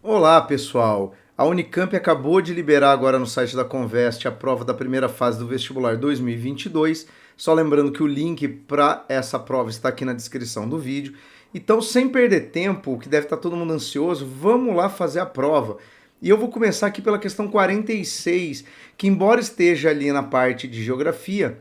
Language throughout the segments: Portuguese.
Olá, pessoal! A Unicamp acabou de liberar agora no site da Conveste a prova da primeira fase do vestibular 2022. Só lembrando que o link para essa prova está aqui na descrição do vídeo. Então, sem perder tempo, que deve estar todo mundo ansioso, vamos lá fazer a prova. E eu vou começar aqui pela questão 46, que embora esteja ali na parte de geografia,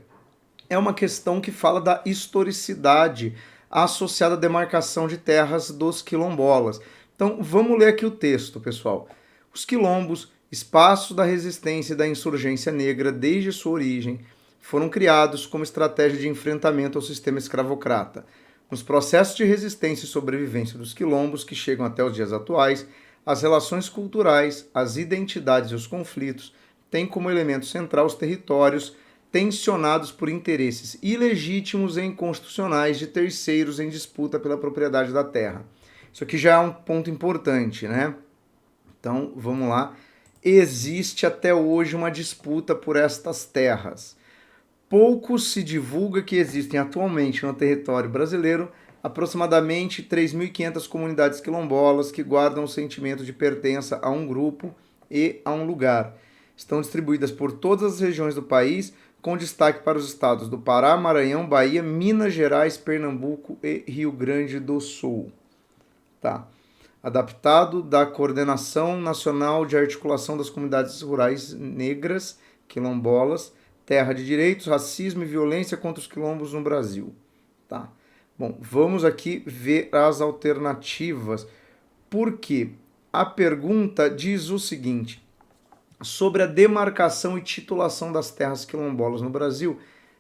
é uma questão que fala da historicidade associada à demarcação de terras dos quilombolas. Então, vamos ler aqui o texto, pessoal. Os quilombos, espaços da resistência e da insurgência negra desde sua origem, foram criados como estratégia de enfrentamento ao sistema escravocrata. Nos processos de resistência e sobrevivência dos quilombos que chegam até os dias atuais, as relações culturais, as identidades e os conflitos têm como elemento central os territórios tensionados por interesses ilegítimos e inconstitucionais de terceiros em disputa pela propriedade da terra. Isso aqui já é um ponto importante, né? Então, vamos lá. Existe até hoje uma disputa por estas terras. Pouco se divulga que existem atualmente no território brasileiro aproximadamente 3.500 comunidades quilombolas que guardam o sentimento de pertença a um grupo e a um lugar. Estão distribuídas por todas as regiões do país, com destaque para os estados do Pará, Maranhão, Bahia, Minas Gerais, Pernambuco e Rio Grande do Sul. Tá. Adaptado da Coordenação Nacional de Articulação das Comunidades Rurais Negras, quilombolas, Terra de Direitos, Racismo e Violência contra os Quilombos no Brasil. Tá. Bom, vamos aqui ver as alternativas. Por quê? A pergunta diz o seguinte: sobre a demarcação e titulação das terras quilombolas no Brasil,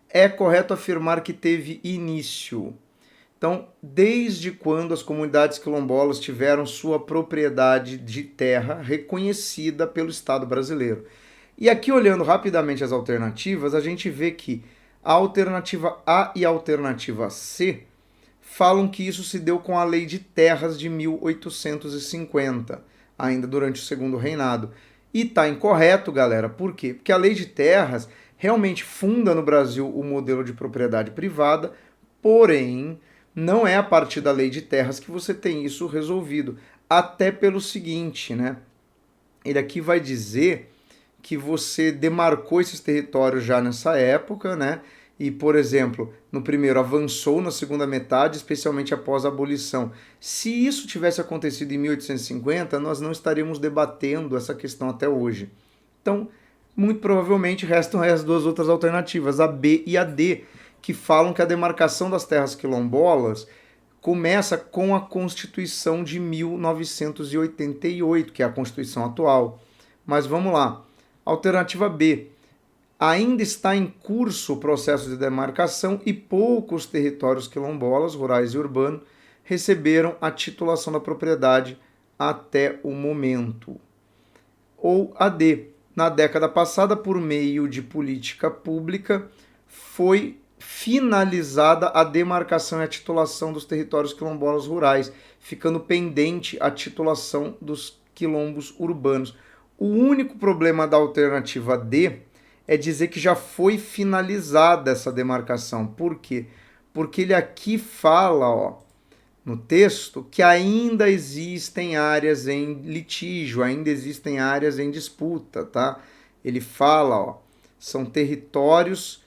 é correto afirmar que teve início. Então, desde quando as comunidades quilombolas tiveram sua propriedade de terra reconhecida pelo Estado brasileiro? E aqui, olhando rapidamente as alternativas, a gente vê que a alternativa A e a alternativa C falam que isso se deu com a Lei de Terras de 1850, ainda durante o Segundo Reinado. E tá incorreto, galera. Por quê? Porque a Lei de Terras realmente funda no Brasil o modelo de propriedade privada, porém não é a partir da Lei de Terras que você tem isso resolvido. Até pelo seguinte, né? Ele aqui vai dizer que você demarcou esses territórios já nessa época, né? E, por exemplo, no primeiro avançou, na segunda metade, especialmente após a abolição. Se isso tivesse acontecido em 1850, nós não estaríamos debatendo essa questão até hoje. Então, muito provavelmente restam as duas outras alternativas, a B e a D, que falam que a demarcação das terras quilombolas começa com a Constituição de 1988, que é a Constituição atual. Mas vamos lá. Alternativa B. Ainda está em curso o processo de demarcação e poucos territórios quilombolas, rurais e urbanos, receberam a titulação da propriedade até o momento. Ou a D. Na década passada, por meio de política pública, foi finalizada a demarcação e a titulação dos territórios quilombolas rurais, ficando pendente a titulação dos quilombos urbanos. O único problema da alternativa D é dizer que já foi finalizada essa demarcação. Por quê? Porque ele aqui fala, ó, no texto, que ainda existem áreas em litígio, ainda existem áreas em disputa, tá? Ele fala, ó, são territórios,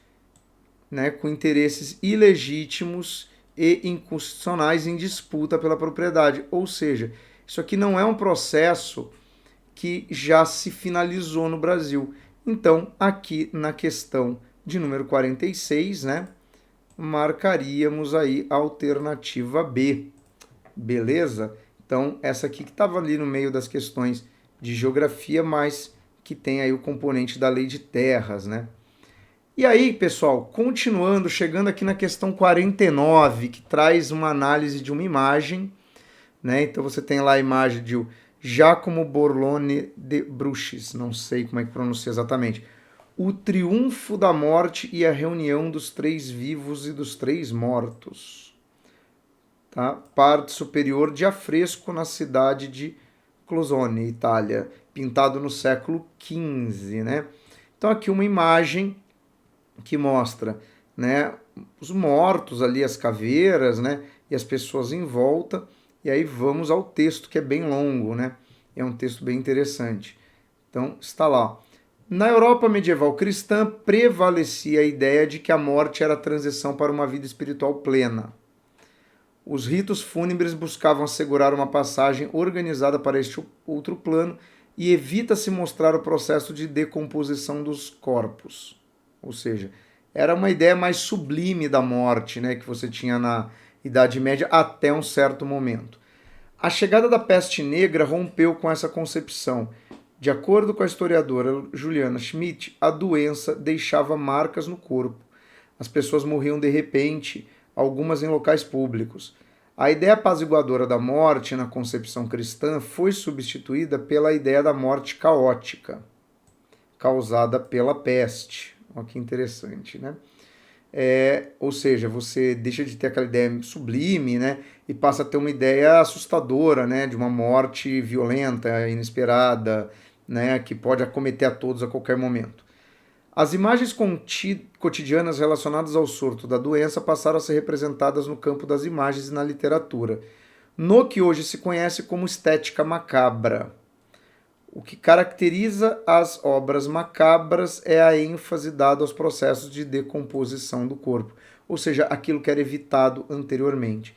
né, com interesses ilegítimos e inconstitucionais em disputa pela propriedade. Ou seja, isso aqui não é um processo que já se finalizou no Brasil. Então, aqui na questão de número 46, né, marcaríamos aí a alternativa B. Beleza? Então, essa aqui que estava ali no meio das questões de geografia, mas que tem aí o componente da lei de terras, né? E aí, pessoal, continuando, chegando aqui na questão 49, que traz uma análise de uma imagem, né? Então você tem lá a imagem de Giacomo Borlone de Bruxis, não sei como é que pronuncia exatamente. O triunfo da morte e a reunião dos três vivos e dos três mortos. Tá? Parte superior de afresco na cidade de Closone, Itália, pintado no século XV, né? Então aqui uma imagem que mostra, né, os mortos ali, as caveiras, né, e as pessoas em volta. E aí vamos ao texto, que é bem longo, né? É um texto bem interessante. Então, está lá. Na Europa medieval cristã, prevalecia a ideia de que a morte era a transição para uma vida espiritual plena. Os ritos fúnebres buscavam assegurar uma passagem organizada para este outro plano e evita-se mostrar o processo de decomposição dos corpos. Ou seja, era uma ideia mais sublime da morte, né, que você tinha na Idade Média até um certo momento. A chegada da peste negra rompeu com essa concepção. De acordo com a historiadora Juliana Schmidt, a doença deixava marcas no corpo. As pessoas morriam de repente, algumas em locais públicos. A ideia apaziguadora da morte na concepção cristã foi substituída pela ideia da morte caótica, causada pela peste. Olha que interessante, né? Ou seja, você deixa de ter aquela ideia sublime, né, e passa a ter uma ideia assustadora, né, de uma morte violenta, inesperada, né, que pode acometer a todos a qualquer momento. As imagens cotidianas relacionadas ao surto da doença passaram a ser representadas no campo das imagens e na literatura, no que hoje se conhece como estética macabra. O que caracteriza as obras macabras é a ênfase dada aos processos de decomposição do corpo, ou seja, aquilo que era evitado anteriormente.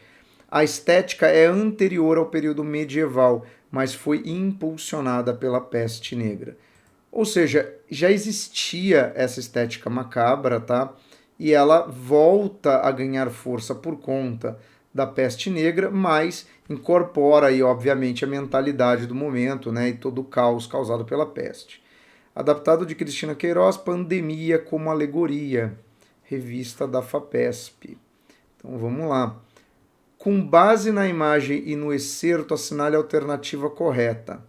A estética é anterior ao período medieval, mas foi impulsionada pela peste negra. Ou seja, já existia essa estética macabra, tá? E ela volta a ganhar força por conta da peste negra, mas incorpora aí, obviamente, a mentalidade do momento, né? E todo o caos causado pela peste. Adaptado de Cristina Queiroz, Pandemia como Alegoria, revista da FAPESP. Então vamos lá. Com base na imagem e no excerto, assinale a alternativa correta.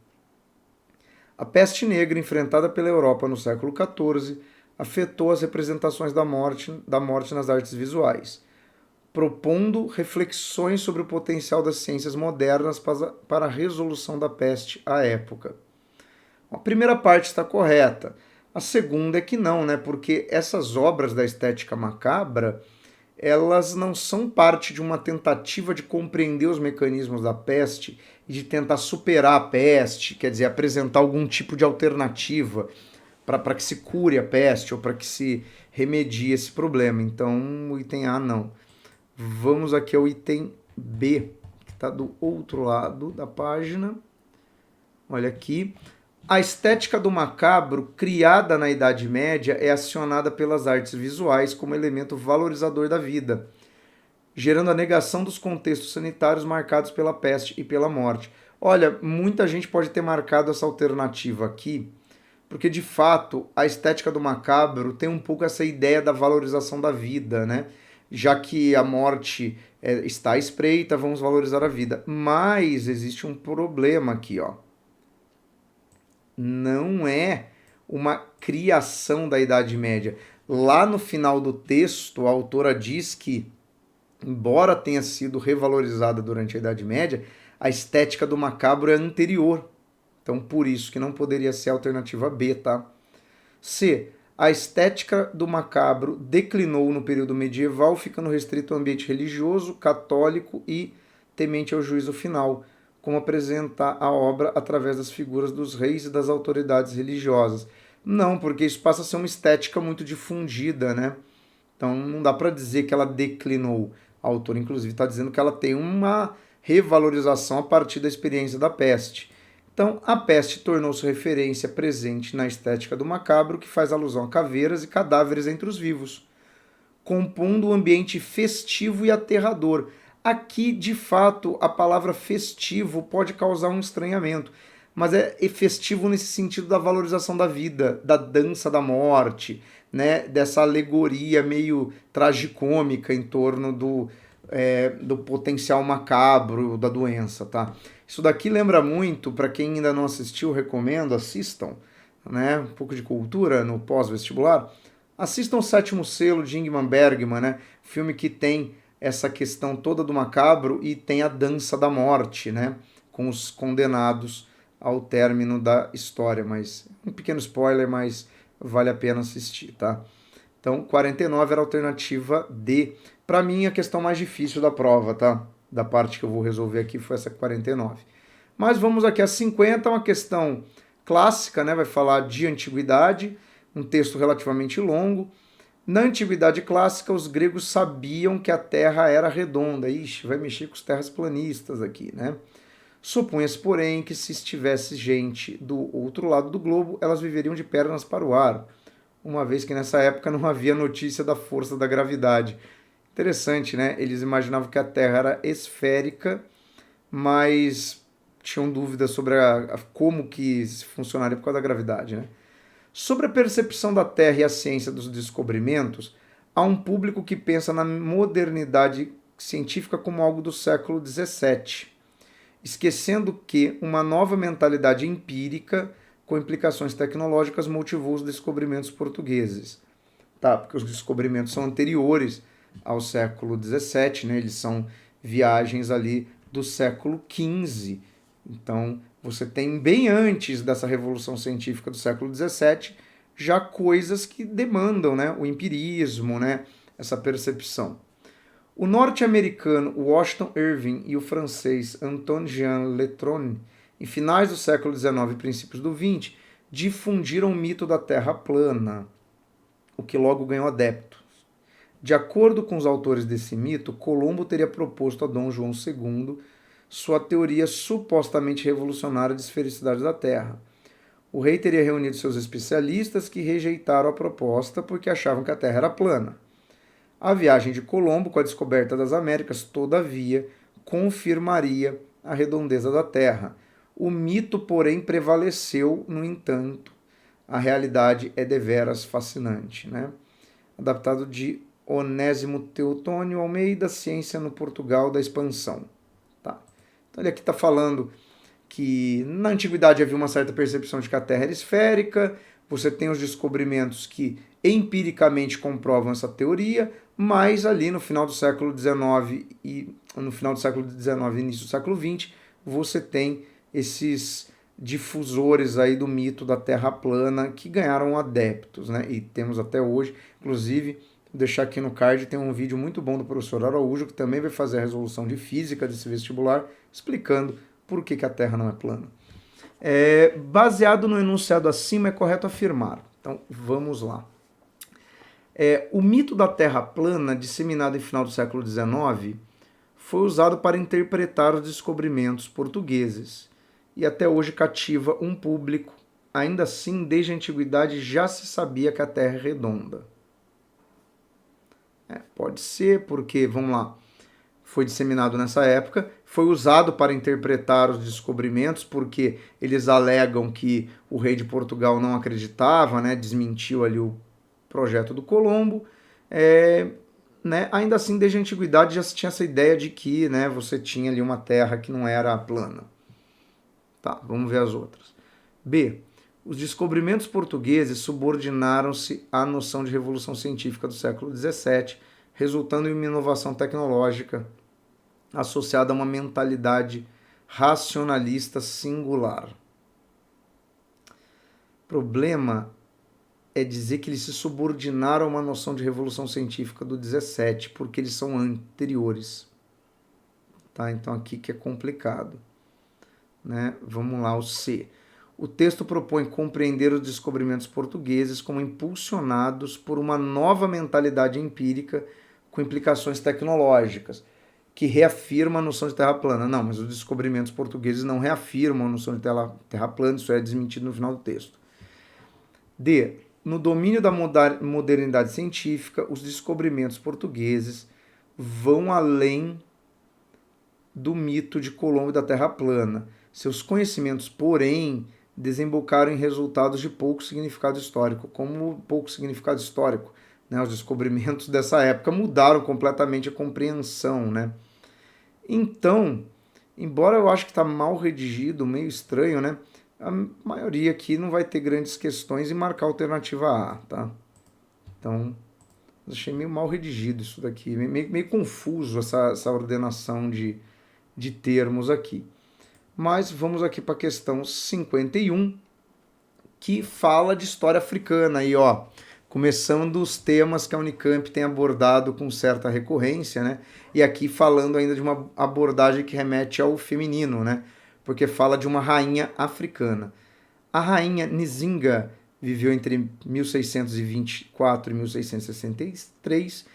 A peste negra, enfrentada pela Europa no século XIV, afetou as representações da morte nas artes visuais, propondo reflexões sobre o potencial das ciências modernas para a resolução da peste à época. A primeira parte está correta. A segunda é que não, né? Porque essas obras da estética macabra, elas não são parte de uma tentativa de compreender os mecanismos da peste e de tentar superar a peste, quer dizer, apresentar algum tipo de alternativa para que se cure a peste ou para que se remedie esse problema. Então, o item A não. Vamos aqui ao item B, que está do outro lado da página. Olha aqui. A estética do macabro, criada na Idade Média, é acionada pelas artes visuais como elemento valorizador da vida, gerando a negação dos contextos sanitários marcados pela peste e pela morte. Olha, muita gente pode ter marcado essa alternativa aqui, porque de fato a estética do macabro tem um pouco essa ideia da valorização da vida, né? Já que a morte está à espreita, vamos valorizar a vida. Mas existe um problema aqui, ó. Não é uma criação da Idade Média. Lá no final do texto, a autora diz que, embora tenha sido revalorizada durante a Idade Média, a estética do macabro é anterior. Então, por isso que não poderia ser a alternativa B, tá? C. A estética do macabro declinou no período medieval, ficando restrito ao ambiente religioso, católico e temente ao juízo final, como apresentar a obra através das figuras dos reis e das autoridades religiosas. Não, porque isso passa a ser uma estética muito difundida, né? Então não dá para dizer que ela declinou. A autora, inclusive, está dizendo que ela tem uma revalorização a partir da experiência da peste. Então, a peste tornou-se referência presente na estética do macabro, que faz alusão a caveiras e cadáveres entre os vivos, compondo um ambiente festivo e aterrador. Aqui, de fato, a palavra festivo pode causar um estranhamento, mas é festivo nesse sentido da valorização da vida, da dança da morte, né? Dessa alegoria meio tragicômica em torno do potencial macabro da doença, tá? Isso daqui lembra muito, para quem ainda não assistiu, recomendo, assistam, né? Um pouco de cultura no pós-vestibular. Assistam O Sétimo Selo de Ingmar Bergman, né? Filme que tem essa questão toda do macabro e tem a dança da morte, né? Com os condenados ao término da história. Mas um pequeno spoiler, mas vale a pena assistir, tá? Então, 49 era a alternativa D. Para mim, a questão mais difícil da prova, tá? Da parte que eu vou resolver aqui foi essa 49. Mas vamos aqui a 50, uma questão clássica, né? Vai falar de antiguidade, um texto relativamente longo. Na antiguidade clássica, os gregos sabiam que a Terra era redonda. Ixi, vai mexer com os terraplanistas aqui, né? Supunha-se, porém, que se estivesse gente do outro lado do globo, elas viveriam de pernas para o ar, uma vez que nessa época não havia notícia da força da gravidade. Interessante, né? Eles imaginavam que a Terra era esférica, mas tinham dúvidas sobre como que funcionaria por causa da gravidade, né? Sobre a percepção da Terra e a ciência dos descobrimentos, há um público que pensa na modernidade científica como algo do século XVII, esquecendo que uma nova mentalidade empírica com implicações tecnológicas motivou os descobrimentos portugueses. Tá, porque os descobrimentos são anteriores ao século XVII, né? Eles são viagens ali do século XV. Então, você tem bem antes dessa revolução científica do século XVII já coisas que demandam, né, o empirismo, né, essa percepção. O norte-americano Washington Irving e o francês Antoine Jean Letron, em finais do século XIX e princípios do XX, difundiram o mito da Terra plana, o que logo ganhou adeptos. De acordo com os autores desse mito, Colombo teria proposto a Dom João II sua teoria supostamente revolucionária de esfericidade da Terra. O rei teria reunido seus especialistas que rejeitaram a proposta porque achavam que a Terra era plana. A viagem de Colombo com a descoberta das Américas, todavia, confirmaria a redondeza da Terra. O mito, porém, prevaleceu, no entanto. A realidade é deveras fascinante, né? Adaptado de Onésimo Teotônio Almeida, Ciência no Portugal da Expansão. Tá. Então ele aqui está falando que na antiguidade havia uma certa percepção de que a Terra era esférica, você tem os descobrimentos que empiricamente comprovam essa teoria, mas ali no final do século XIX e início do século XX, você tem esses difusores aí do mito da Terra plana que ganharam adeptos, né? E temos até hoje, inclusive, vou deixar aqui no card, tem um vídeo muito bom do professor Araújo, que também vai fazer a resolução de física desse vestibular, explicando por que a Terra não é plana. Baseado no enunciado acima, é correto afirmar. Então, vamos lá. O mito da Terra plana, disseminado em final do século XIX, foi usado para interpretar os descobrimentos portugueses e até hoje cativa um público. Ainda assim, desde a antiguidade já se sabia que a Terra é redonda. Pode ser porque, vamos lá, foi disseminado nessa época, foi usado para interpretar os descobrimentos, porque eles alegam que o rei de Portugal não acreditava, né, desmentiu ali o projeto do Colombo. Né, ainda assim, desde a antiguidade já se tinha essa ideia de que, né, você tinha ali uma terra que não era plana. Tá, vamos ver as outras. B. Os descobrimentos portugueses subordinaram-se à noção de revolução científica do século XVII, resultando em uma inovação tecnológica associada a uma mentalidade racionalista singular. O problema é dizer que eles se subordinaram a uma noção de revolução científica do 17, porque eles são anteriores. Tá? Então aqui que é complicado. Né? Vamos lá, o C. O texto propõe compreender os descobrimentos portugueses como impulsionados por uma nova mentalidade empírica com implicações tecnológicas, que reafirma a noção de terra plana. Não, mas os descobrimentos portugueses não reafirmam a noção de terra plana, isso é desmentido no final do texto. D. No domínio da modernidade científica, os descobrimentos portugueses vão além do mito de Colombo e da Terra plana. Seus conhecimentos, porém, desembocaram em resultados de pouco significado histórico. Como pouco significado histórico? Né? Os descobrimentos dessa época mudaram completamente a compreensão. Né? Então, embora eu acho que está mal redigido, meio estranho, né? A maioria aqui não vai ter grandes questões e marcar a alternativa A, tá? Então, achei meio mal redigido isso daqui, meio confuso essa ordenação de termos aqui. Mas vamos aqui para a questão 51, que fala de história africana. Aí, ó, começando os temas que a Unicamp tem abordado com certa recorrência, né? E aqui falando ainda de uma abordagem que remete ao feminino, né? porque fala de uma rainha africana. A rainha Nzinga viveu entre 1624 e 1663,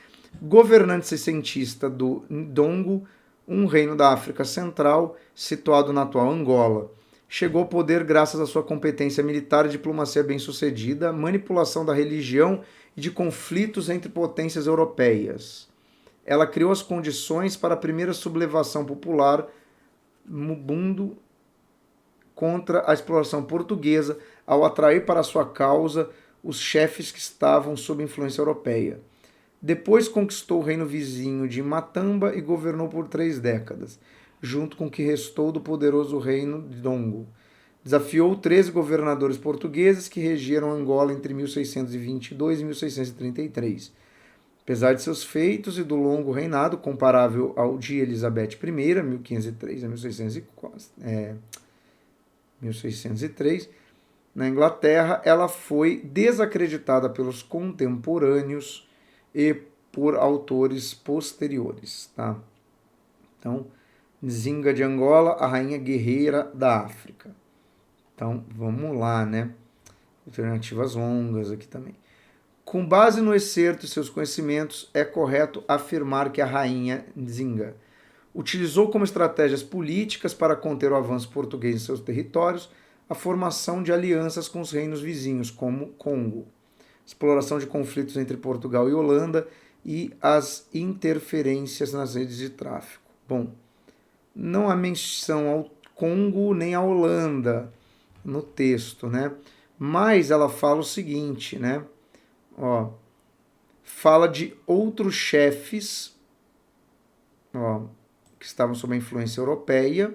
governante sessentista do Ndongo, um reino da África Central, situado na atual Angola. Chegou ao poder graças à sua competência militar e diplomacia bem-sucedida, manipulação da religião e de conflitos entre potências europeias. Ela criou as condições para a primeira sublevação popular no mundo contra a exploração portuguesa, ao atrair para sua causa os chefes que estavam sob influência europeia. Depois conquistou o reino vizinho de Matamba e governou por 3 décadas, junto com o que restou do poderoso reino de Dongo. Desafiou 13 governadores portugueses que regeram Angola entre 1622 e 1633. Apesar de seus feitos e do longo reinado, comparável ao de Elizabeth I, 1503 a 1603, na Inglaterra, ela foi desacreditada pelos contemporâneos e por autores posteriores. Tá? Então, Nzinga de Angola, a rainha guerreira da África. Então, vamos lá, né? Alternativas longas aqui também. Com base no excerto e seus conhecimentos, é correto afirmar que a rainha Nzinga utilizou como estratégias políticas para conter o avanço português em seus territórios a formação de alianças com os reinos vizinhos, como Congo, exploração de conflitos entre Portugal e Holanda e as interferências nas redes de tráfico. Bom, não há menção ao Congo nem à Holanda no texto, né? Mas ela fala o seguinte, né? Ó, fala de outros chefes, ó, que estavam sob a influência europeia.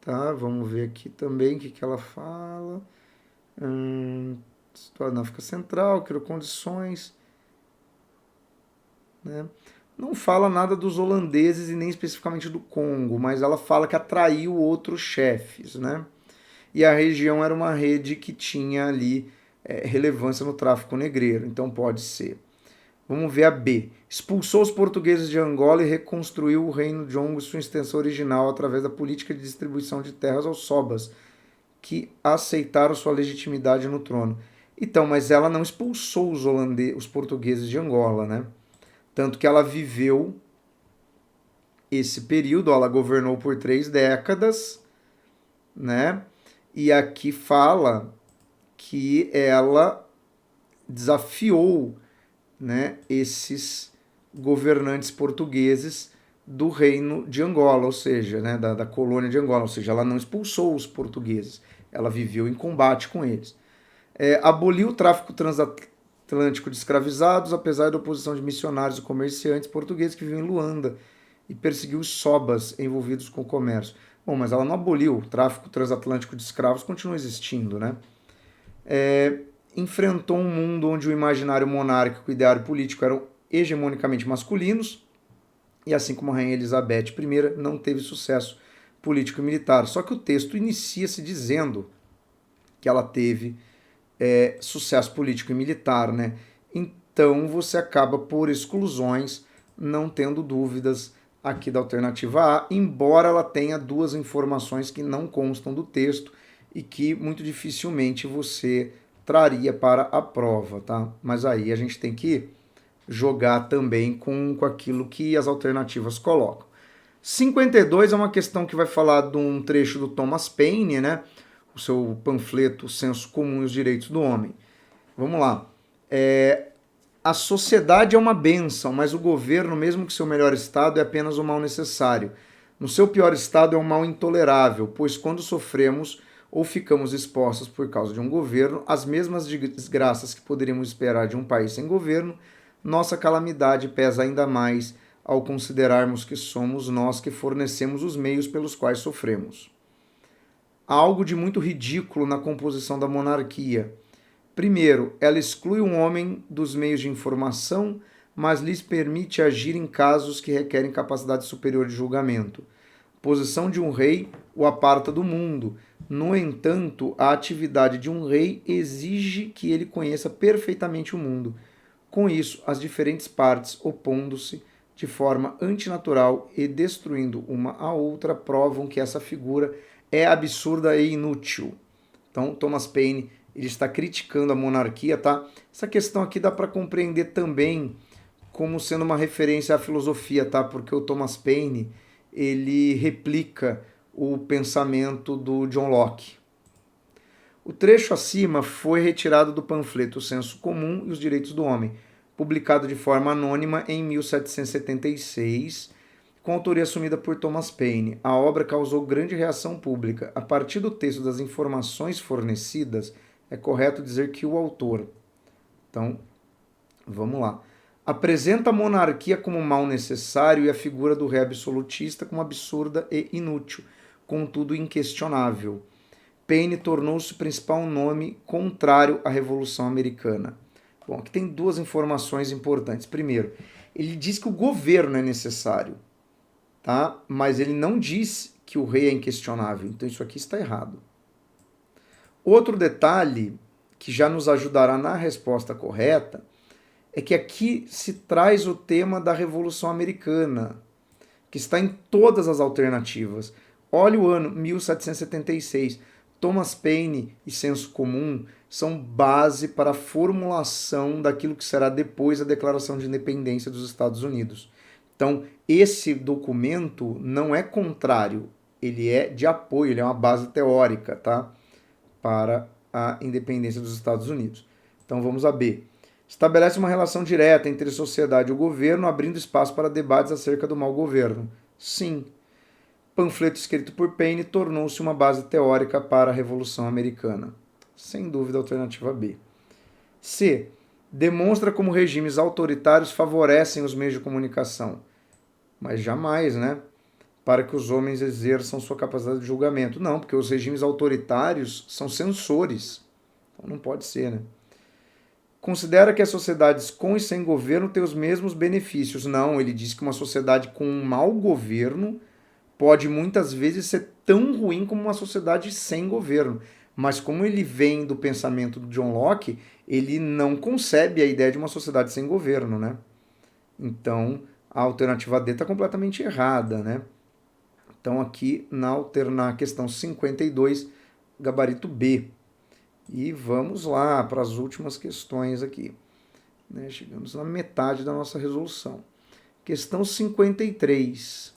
Tá, vamos ver aqui também o que ela fala. Situado na África Central, criou condições. Né? Não fala nada dos holandeses e nem especificamente do Congo, mas ela fala que atraiu outros chefes, né? E a região era uma rede que tinha ali relevância no tráfico negreiro, então pode ser. Vamos ver a B. Expulsou os portugueses de Angola e reconstruiu o reino de Ongo e sua extensão original através da política de distribuição de terras aos sobas, que aceitaram sua legitimidade no trono. Então, mas ela não expulsou os portugueses de Angola, né? Tanto que ela viveu esse período, ela governou por 3 décadas, né? E aqui fala que ela desafiou, né, esses governantes portugueses do reino de Angola, ou seja, né, da colônia de Angola, ou seja, ela não expulsou os portugueses, ela viveu em combate com eles. Aboliu o tráfico transatlântico de escravizados, apesar da oposição de missionários e comerciantes portugueses que viviam em Luanda, e perseguiu os sobas envolvidos com o comércio. Bom, mas ela não aboliu, o tráfico transatlântico de escravos continua existindo, né? Enfrentou um mundo onde o imaginário monárquico e o ideário político eram hegemonicamente masculinos, e assim como a rainha Elizabeth I não teve sucesso político e militar. Só que o texto inicia-se dizendo que ela teve sucesso político e militar, né? Então você acaba por exclusões não tendo dúvidas aqui da alternativa A, embora ela tenha 2 informações que não constam do texto e que muito dificilmente você traria para a prova, tá? Mas aí a gente tem que jogar também com aquilo que as alternativas colocam. 52 é uma questão que vai falar de um trecho do Thomas Paine, né? O seu panfleto Senso Comum e os Direitos do Homem. Vamos lá. A sociedade é uma bênção, mas o governo, mesmo que seu melhor estado, é apenas o mal necessário. No seu pior estado é um mal intolerável, pois quando sofremos ou ficamos expostos por causa de um governo, as mesmas desgraças que poderíamos esperar de um país sem governo, nossa calamidade pesa ainda mais ao considerarmos que somos nós que fornecemos os meios pelos quais sofremos. Há algo de muito ridículo na composição da monarquia. Primeiro, ela exclui um homem dos meios de informação, mas lhes permite agir em casos que requerem capacidade superior de julgamento. A posição de um rei o aparta do mundo. No entanto, a atividade de um rei exige que ele conheça perfeitamente o mundo. Com isso, as diferentes partes opondo-se de forma antinatural e destruindo uma a outra, provam que essa figura é absurda e inútil. Então, Thomas Paine, ele está criticando a monarquia, tá? Essa questão aqui dá para compreender também como sendo uma referência à filosofia, tá? Porque o Thomas Paine, ele replica o pensamento do John Locke. O trecho acima foi retirado do panfleto O Senso Comum e os Direitos do Homem, publicado de forma anônima em 1776, com autoria assumida por Thomas Paine. A obra causou grande reação pública. A partir do texto das informações fornecidas, é correto dizer que o autor... Então, vamos lá. Apresenta a monarquia como mal necessário e a figura do rei absolutista como absurda e inútil, contudo inquestionável. Paine tornou-se o principal nome contrário à Revolução Americana. Bom, aqui tem duas informações importantes. Primeiro, ele diz que o governo é necessário, tá? Mas ele não diz que o rei é inquestionável. Então isso aqui está errado. Outro detalhe que já nos ajudará na resposta correta é que aqui se traz o tema da Revolução Americana, que está em todas as alternativas. Olha o ano 1776. Thomas Paine e Senso Comum são base para a formulação daquilo que será depois a Declaração de Independência dos Estados Unidos. Então, esse documento não é contrário, ele é de apoio, ele é uma base teórica, tá? Para a independência dos Estados Unidos. Então, vamos a B. Estabelece uma relação direta entre a sociedade e o governo, abrindo espaço para debates acerca do mau governo. Sim. Panfleto escrito por Paine tornou-se uma base teórica para a Revolução Americana. Sem dúvida, alternativa B. C. Demonstra como regimes autoritários favorecem os meios de comunicação. Mas jamais, né? Para que os homens exerçam sua capacidade de julgamento. Não, porque os regimes autoritários são censores. Então não pode ser, né? Considera que as sociedades com e sem governo têm os mesmos benefícios. Não, ele diz que uma sociedade com um mau governo pode muitas vezes ser tão ruim como uma sociedade sem governo. Mas como ele vem do pensamento do John Locke, ele não concebe a ideia de uma sociedade sem governo, né? Então, a alternativa D está completamente errada, né? Então, aqui na questão 52, gabarito B. E vamos lá para as últimas questões aqui. Né? Chegamos na metade da nossa resolução. Questão 53.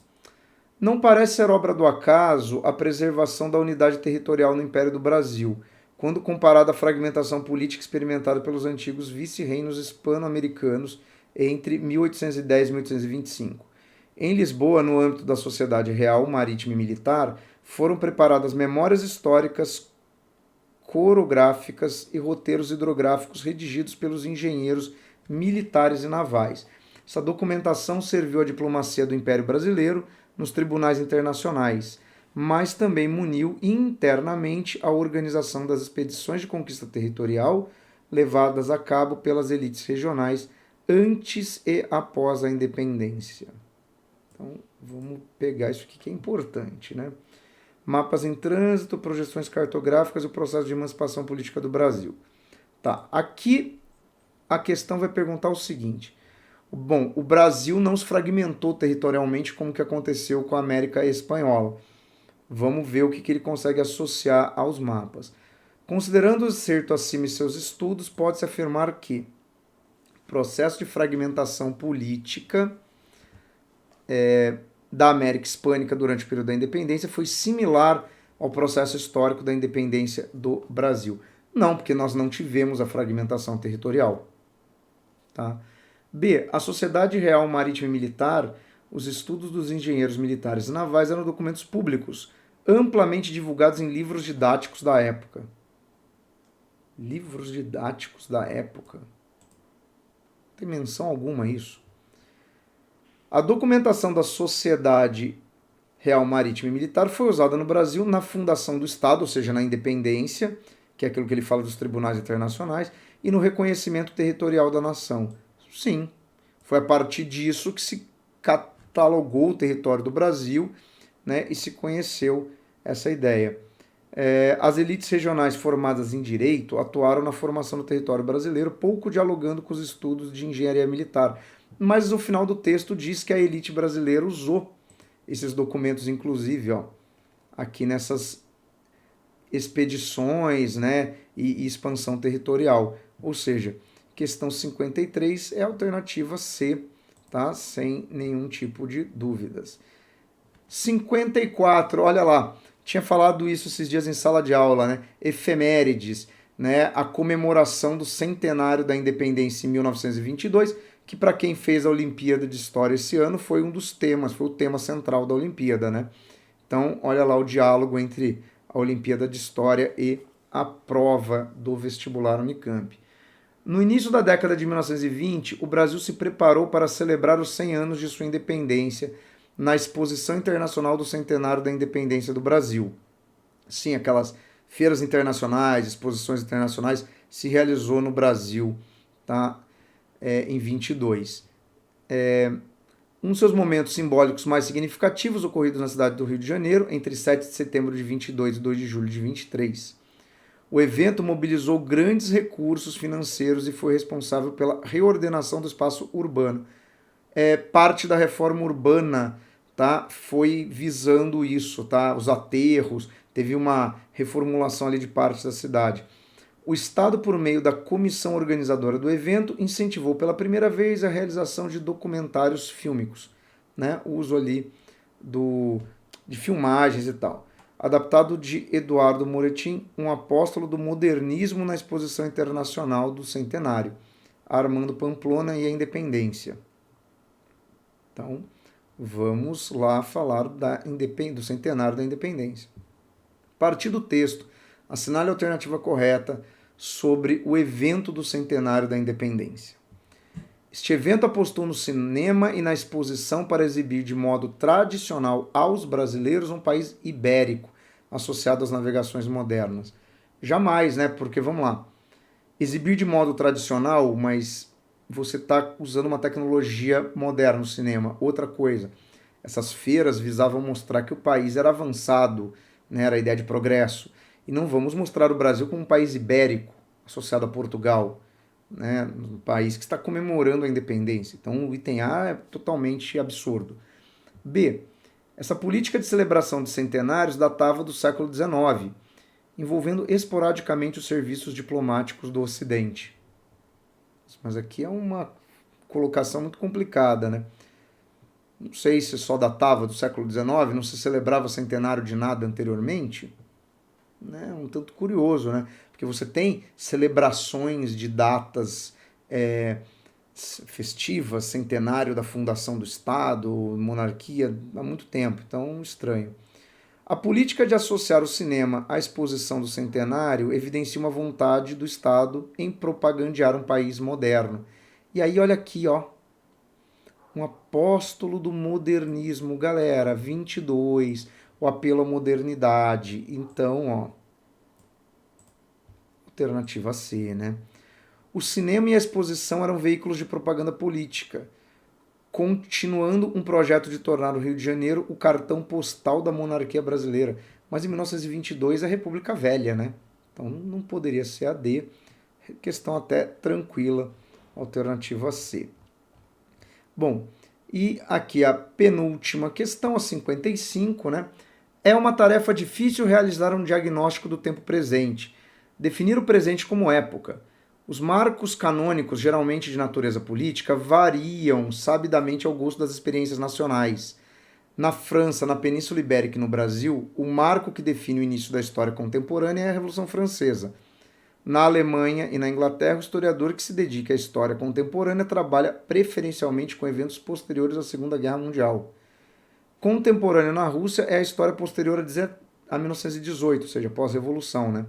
Não parece ser obra do acaso a preservação da unidade territorial no Império do Brasil, quando comparada à fragmentação política experimentada pelos antigos vice-reinos hispano-americanos entre 1810 e 1825. Em Lisboa, no âmbito da Sociedade Real Marítima e Militar, foram preparadas memórias históricas, corográficas e roteiros hidrográficos redigidos pelos engenheiros militares e navais. Essa documentação serviu à diplomacia do Império Brasileiro nos tribunais internacionais, mas também muniu internamente a organização das expedições de conquista territorial levadas a cabo pelas elites regionais antes e após a independência. Então, vamos pegar isso aqui que é importante, né? Mapas em trânsito, projeções cartográficas e o processo de emancipação política do Brasil. Tá, aqui a questão vai perguntar o seguinte. Bom, o Brasil não se fragmentou territorialmente como que aconteceu com a América Espanhola. Vamos ver o que ele consegue associar aos mapas. Considerando o excerto acima e seus estudos, pode-se afirmar que o processo de fragmentação política da América Hispânica durante o período da independência foi similar ao processo histórico da independência do Brasil. Não, porque nós não tivemos a fragmentação territorial. Tá? B. A Sociedade Real Marítima e Militar, os estudos dos engenheiros militares e navais eram documentos públicos, amplamente divulgados em livros didáticos da época. Livros didáticos da época? Não tem menção alguma a isso. A documentação da Sociedade Real Marítima e Militar foi usada no Brasil na fundação do Estado, ou seja, na independência, que é aquilo que ele fala dos tribunais internacionais, e no reconhecimento territorial da nação. Sim, foi a partir disso que se catalogou o território do Brasil, né, e se conheceu essa ideia. As elites regionais formadas em direito atuaram na formação do território brasileiro, pouco dialogando com os estudos de engenharia militar. Mas o final do texto diz que a elite brasileira usou esses documentos, inclusive, ó, aqui nessas expedições, né, e expansão territorial. Ou seja, questão 53 é a alternativa C, tá? Sem nenhum tipo de dúvidas. 54, olha lá, tinha falado isso esses dias em sala de aula, né? Efemérides, né? A comemoração do centenário da independência em 1922, que para quem fez a Olimpíada de História esse ano foi um dos temas, foi o tema central da Olimpíada, né? Então, olha lá o diálogo entre a Olimpíada de História e a prova do vestibular Unicamp. No início da década de 1920, o Brasil se preparou para celebrar os 100 anos de sua independência na Exposição Internacional do Centenário da Independência do Brasil. Sim, aquelas feiras internacionais, exposições internacionais, se realizou no Brasil, tá? Em 22. Um dos seus momentos simbólicos mais significativos ocorridos na cidade do Rio de Janeiro, entre 7 de setembro de 22 e 2 de julho de 23. O evento mobilizou grandes recursos financeiros e foi responsável pela reordenação do espaço urbano. Parte da reforma urbana, tá, foi visando isso, tá? Os aterros, teve uma reformulação ali de parte da cidade. O Estado, por meio da comissão organizadora do evento, incentivou pela primeira vez a realização de documentários fílmicos, né? O uso ali de filmagens e tal. Adaptado de Eduardo Moretim, um apóstolo do modernismo na Exposição Internacional do Centenário, Armando Pamplona e a Independência. Então, vamos lá falar do centenário da independência. Partir do texto, assinale a alternativa correta sobre o evento do centenário da independência. Este evento apostou no cinema e na exposição para exibir de modo tradicional aos brasileiros um país ibérico, associado às navegações modernas. Jamais, né? Porque, vamos lá, exibir de modo tradicional, mas você está usando uma tecnologia moderna no cinema. Outra coisa, essas feiras visavam mostrar que o país era avançado, né? Era a ideia de progresso. E não vamos mostrar o Brasil como um país ibérico, associado a Portugal, né? Um país que está comemorando a independência. Então o item A é totalmente absurdo. B. Essa política de celebração de centenários datava do século XIX, envolvendo esporadicamente os serviços diplomáticos do Ocidente. Mas aqui é uma colocação muito complicada, né? Não sei se só datava do século XIX, não se celebrava centenário de nada anteriormente. Né? Um tanto curioso, né? Porque você tem celebrações de datas festivas, centenário da fundação do Estado, monarquia, há muito tempo, então estranho. A política de associar o cinema à exposição do centenário evidencia uma vontade do Estado em propagandear um país moderno. E aí, olha aqui, ó, um apóstolo do modernismo, galera, 22, o apelo à modernidade. Então, ó, alternativa C, né? O cinema e a exposição eram veículos de propaganda política, continuando um projeto de tornar o Rio de Janeiro o cartão postal da monarquia brasileira. Mas em 1922 é a República Velha, né? Então não poderia ser a D. Questão até tranquila, alternativa C. Bom, e aqui a penúltima questão, a 55, né? É uma tarefa difícil realizar um diagnóstico do tempo presente. Definir o presente como época. Os marcos canônicos, geralmente de natureza política, variam sabidamente ao gosto das experiências nacionais. Na França, na Península Ibérica e no Brasil, o marco que define o início da história contemporânea é a Revolução Francesa. Na Alemanha e na Inglaterra, o historiador que se dedica à história contemporânea trabalha preferencialmente com eventos posteriores à Segunda Guerra Mundial. Contemporâneo na Rússia é a história posterior a 1918, ou seja, pós-revolução, né?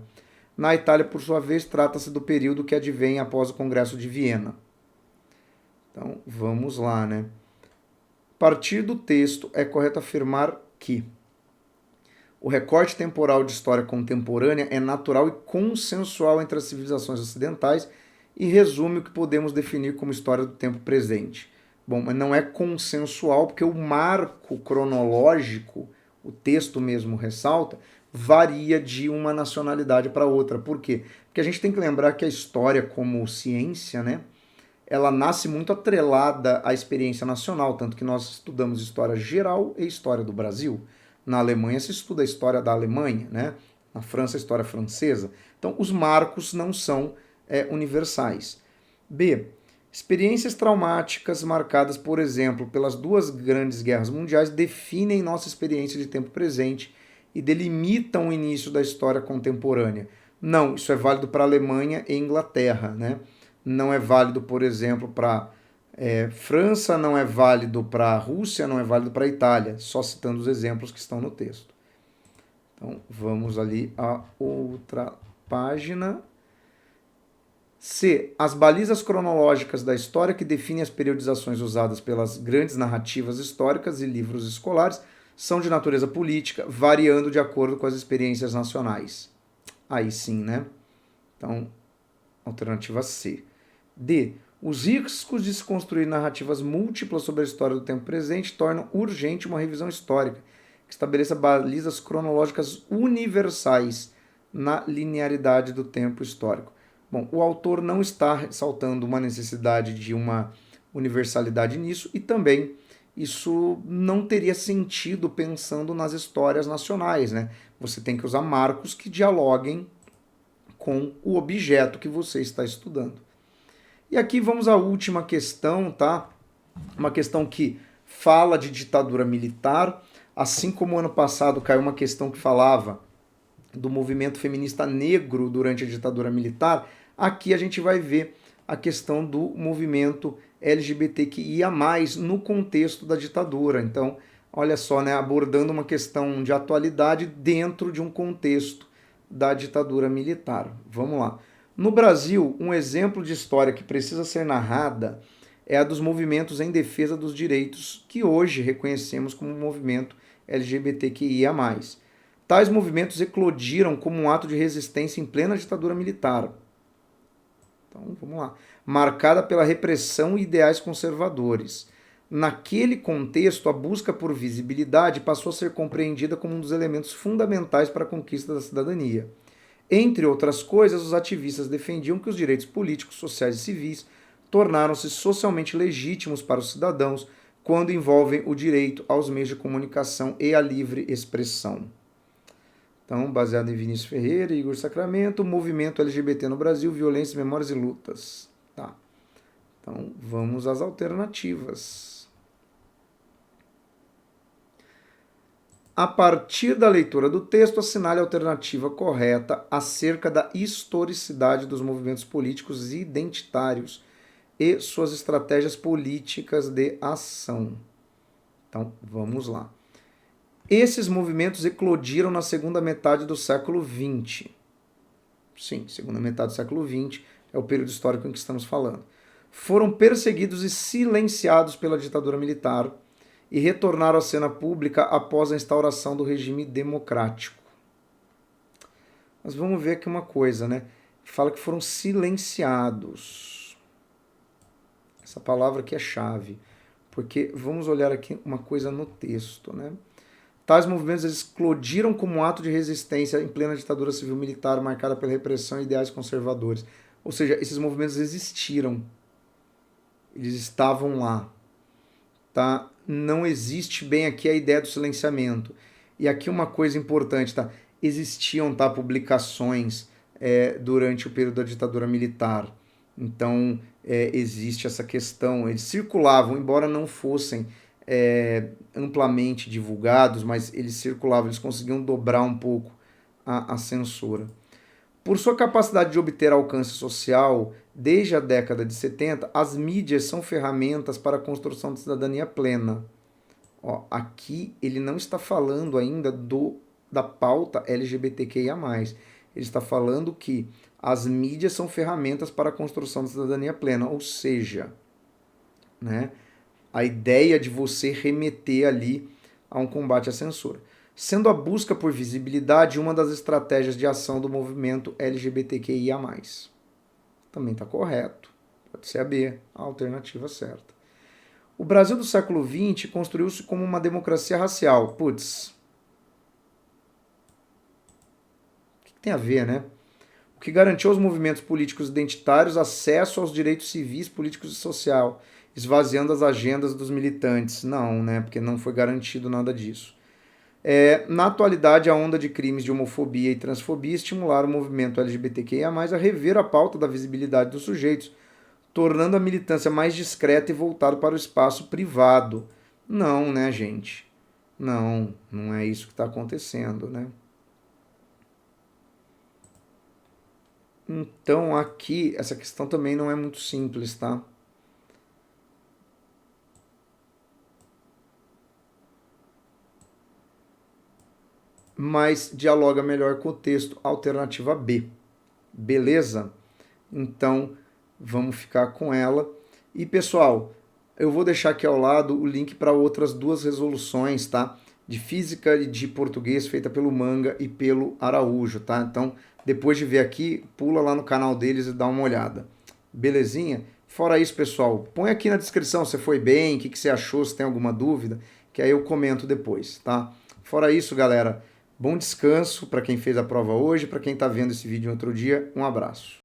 Na Itália, por sua vez, trata-se do período que advém após o Congresso de Viena. Então, vamos lá, né? A partir do texto, é correto afirmar que o recorte temporal de história contemporânea é natural e consensual entre as civilizações ocidentais e resume o que podemos definir como história do tempo presente. Bom, mas não é consensual porque o marco cronológico, o texto mesmo ressalta, varia de uma nacionalidade para outra. Por quê? Porque a gente tem que lembrar que a história como ciência, né, ela nasce muito atrelada à experiência nacional, tanto que nós estudamos história geral e história do Brasil. Na Alemanha se estuda a história da Alemanha, né? Na França a história francesa. Então os marcos não são universais. B. Experiências traumáticas marcadas, por exemplo, pelas duas grandes guerras mundiais definem nossa experiência de tempo presente e delimitam o início da história contemporânea. Não, isso é válido para a Alemanha e Inglaterra, né? Não é válido, por exemplo, para França, não é válido para a Rússia, não é válido para a Itália, só citando os exemplos que estão no texto. Então, vamos ali a outra página. C. As balizas cronológicas da história que definem as periodizações usadas pelas grandes narrativas históricas e livros escolares são de natureza política, variando de acordo com as experiências nacionais. Aí sim, né? Então, alternativa C. D. Os riscos de se construir narrativas múltiplas sobre a história do tempo presente tornam urgente uma revisão histórica que estabeleça balizas cronológicas universais na linearidade do tempo histórico. Bom, o autor não está ressaltando uma necessidade de uma universalidade nisso e também isso não teria sentido pensando nas histórias nacionais, né? Você tem que usar marcos que dialoguem com o objeto que você está estudando. E aqui vamos à última questão, tá? Uma questão que fala de ditadura militar, assim como ano passado caiu uma questão que falava do movimento feminista negro durante a ditadura militar, aqui a gente vai ver a questão do movimento LGBTQIA+, no contexto da ditadura. Então, olha só, né, abordando uma questão de atualidade dentro de um contexto da ditadura militar. Vamos lá. No Brasil, um exemplo de história que precisa ser narrada é a dos movimentos em defesa dos direitos que hoje reconhecemos como movimento LGBTQIA+. Tais movimentos eclodiram como um ato de resistência em plena ditadura militar. Então, vamos lá. Marcada pela repressão e ideais conservadores. Naquele contexto, a busca por visibilidade passou a ser compreendida como um dos elementos fundamentais para a conquista da cidadania. Entre outras coisas, os ativistas defendiam que os direitos políticos, sociais e civis tornaram-se socialmente legítimos para os cidadãos quando envolvem o direito aos meios de comunicação e à livre expressão. Então, baseado em Vinícius Ferreira e Igor Sacramento, movimento LGBT no Brasil, violência, memórias e lutas. Tá. Então, vamos às alternativas. A partir da leitura do texto, assinale a alternativa correta acerca da historicidade dos movimentos políticos identitários e suas estratégias políticas de ação. Então, vamos lá. Esses movimentos eclodiram na segunda metade do século XX. Sim, segunda metade do século XX é o período histórico em que estamos falando. Foram perseguidos e silenciados pela ditadura militar e retornaram à cena pública após a instauração do regime democrático. Mas vamos ver aqui uma coisa, né? Fala que foram silenciados. Essa palavra aqui é chave, porque vamos olhar aqui uma coisa no texto, né? Tais movimentos explodiram como um ato de resistência em plena ditadura civil-militar marcada pela repressão e ideais conservadores. Ou seja, esses movimentos existiram. Eles estavam lá. Tá? Não existe bem aqui a ideia do silenciamento. E aqui uma coisa importante, tá? Existiam, tá, publicações durante o período da ditadura militar. Então, existe essa questão. Eles circulavam, embora não fossem amplamente divulgados, mas eles circulavam, eles conseguiam dobrar um pouco a censura. Por sua capacidade de obter alcance social, desde a década de 70, as mídias são ferramentas para a construção de cidadania plena. Ó, aqui ele não está falando ainda da pauta LGBTQIA+. Ele está falando que as mídias são ferramentas para a construção de cidadania plena, ou seja, né, a ideia de você remeter ali a um combate à censura. Sendo a busca por visibilidade uma das estratégias de ação do movimento LGBTQIA+. Também está correto. Pode ser a B, a alternativa certa. O Brasil do século XX construiu-se como uma democracia racial. Putz. Tem a ver, né? O que garantiu aos movimentos políticos identitários acesso aos direitos civis, políticos e social, esvaziando as agendas dos militantes. Não, né? Porque não foi garantido nada disso. Na atualidade, a onda de crimes de homofobia e transfobia estimularam o movimento LGBTQIA+, a rever a pauta da visibilidade dos sujeitos, tornando a militância mais discreta e voltada para o espaço privado. Não, né, gente? Não, não é isso que está acontecendo, né? Então, aqui, essa questão também não é muito simples, tá? Mas dialoga melhor com o texto. Alternativa B. Beleza? Então, vamos ficar com ela. E, pessoal, eu vou deixar aqui ao lado o link para outras duas resoluções, tá? De física e de português, feita pelo Manga e pelo Araújo, tá? Então, depois de ver aqui, pula lá no canal deles e dá uma olhada. Belezinha? Fora isso, pessoal, põe aqui na descrição se foi bem, o que você achou, se tem alguma dúvida, que aí eu comento depois, tá? Fora isso, galera, bom descanso para quem fez a prova hoje, para quem está vendo esse vídeo em outro dia, um abraço.